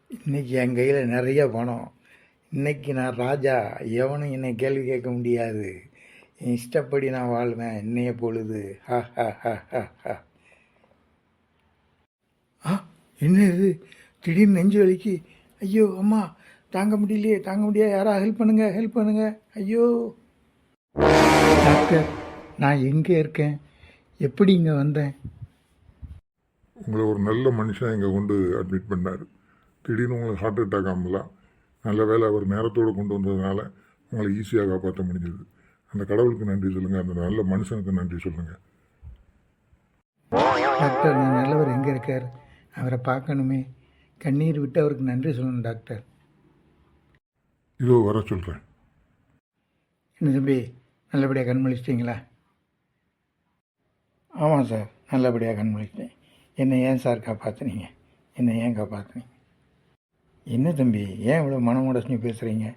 இன்றைக்கி என் கையில் நிறைய பணம். இன்றைக்கி நான் ராஜா. எவனும் என்னை கேள்வி கேட்க முடியாது. என் இஷ்டப்படி நான் வாழ்வேன். என்னைய பொழுது என்ன இது திடீர்னு நெஞ்சு வலிக்கு. ஐயோ அம்மா, தாங்க முடியலையே, தாங்க முடியாது. யாராவது ஹெல்ப் பண்ணுங்க. ஐயோ டாக்டர், நான் எங்கே இருக்கேன்? எப்படி இங்கே வந்தேன்? உங்களை ஒரு நல்ல மனுஷன் இங்கே கொண்டு அட்மிட் பண்ணார். திடீர்னு உங்களுக்கு ஹார்ட் அட்டாக் ஆகலாம். நல்ல வேலை அவர் நேரத்தோடு கொண்டு வந்ததுனால உங்களை ஈஸியாக காப்பாற்ற முடிஞ்சது. அந்த கடவுளுக்கு நன்றி சொல்லுங்கள், அந்த நல்ல மனுஷனுக்கு நன்றி சொல்லுங்கள். டாக்டர், நான் நல்லவர் எங்கே இருக்கார்? அவரை பார்க்கணுமே. கண்ணீர் விட்டு அவருக்கு நன்றி சொல்லணும் டாக்டர். இதோ வர சொல்கிறேன். என்ன தம்பி, நல்லபடியாக கண்மொழிச்சிட்டிங்களா? ஆமாம் சார், நல்லபடியாக கண்மொழிச்சிட்டேன். என்னை ஏன் சார் காப்பாற்றுனீங்க? என்னை ஏன் காப்பாற்றுனீங்க? என்ன தம்பி, ஏன் இவ்வளோ மனமுடச்சி பேசுகிறீங்க?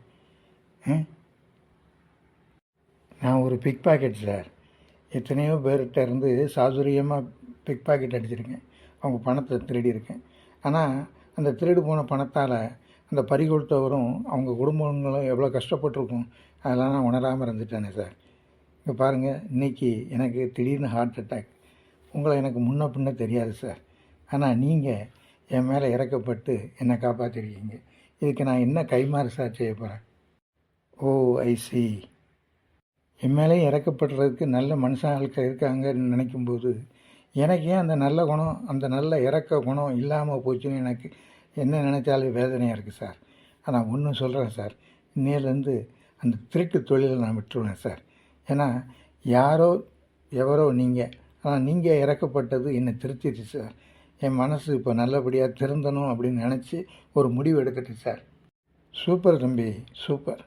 நான் ஒரு பிக் பாக்கெட் சார். எத்தனையோ பேர்கிட்ட இருந்து சாதுரியமாக பிக் பாக்கெட் அடிச்சிருக்கேன். அவங்க பணத்தை திருடி இருக்கேன். ஆனால் அந்த திருடு போன பணத்தால் அந்த பறிகொடுத்தவரும் அவங்க குடும்பங்களும் எவ்வளோ கஷ்டப்பட்டுருக்கும், அதெல்லாம் நான் உணராமல் இருந்துட்டேனே சார். இங்கே பாருங்கள், இன்றைக்கி எனக்கு திடீர்னு ஹார்ட் அட்டாக். உங்களை எனக்கு முன்ன பின்ன தெரியாது சார். ஆனால் நீங்கள் என் மேலே இறக்கப்பட்டு என்னை காப்பாற்றிருக்கீங்க. இதுக்கு நான் என்ன கைமாறு சார் செய்ய போகிறேன்? ஓ ஐசி, என் மேலேயும் இறக்கப்படுறதுக்கு நல்ல மனுஷாளுக்கு இருக்காங்கன்னு நினைக்கும்போது எனக்கு ஏன் அந்த நல்ல குணம், அந்த நல்ல இறக்க குணம் இல்லாமல் போச்சுன்னு எனக்கு என்ன நினச்சாலும் வேதனையாக இருக்குது சார். ஆனால் ஒன்றும் சொல்கிறேன் சார், இன்னையிலேருந்து அந்த திருட்டு தொழிலை நான் விட்டுருவேன் சார். ஏன்னா யாரோ எவரோ நீங்கள், ஆனால் நீங்கள் இறக்கப்பட்டது என்னை திருத்திடுச்சு சார். என் மனசு இப்போ நல்லபடியாக திருந்தணும் அப்படின்னு நினச்சி ஒரு முடிவு எடுக்கட்டு சார். சூப்பர் தம்பி, சூப்பர்.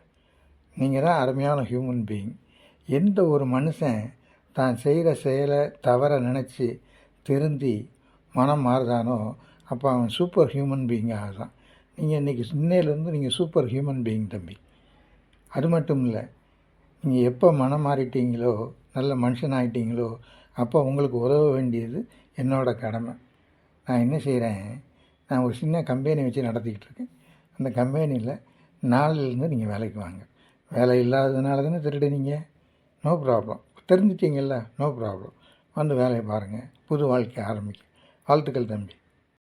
நீங்கள் தான் அருமையான ஹியூமன் பீயிங். எந்த ஒரு மனுஷன் தான் செய்கிற செயலை தவற நினச்சி திருந்தி மனம் மாறுதானோ அப்போ அவன் சூப்பர் ஹியூமன் பீயிங் ஆகுதான். நீங்கள் இன்றைக்கி இன்னையிலேருந்து நீங்கள் சூப்பர் ஹியூமன் பீயிங் தம்பி. அது மட்டும் இல்லை, நீங்கள் எப்போ மனம் மாறிட்டீங்களோ, நல்ல மனுஷன் ஆகிட்டீங்களோ, அப்போ உங்களுக்கு உதவ வேண்டியது என்னோடய கடமை. நான் என்ன செய்கிறேன், நான் ஒரு சின்ன கம்பெனி வச்சு நடத்திக்கிட்டு இருக்கேன். அந்த கம்பெனியில் நாளிலேருந்து நீங்கள் வேலைக்கு வாங்க. வேலை இல்லாததுனால தானே திருடுனீங்க. No problem. தெரிஞ்சிட்டிங்கல்ல, நோ ப்ராப்ளம். வந்து வேலையை பாருங்கள். புது வாழ்க்கை ஆரம்பிக்கும். வாழ்த்துக்கள் தம்பி.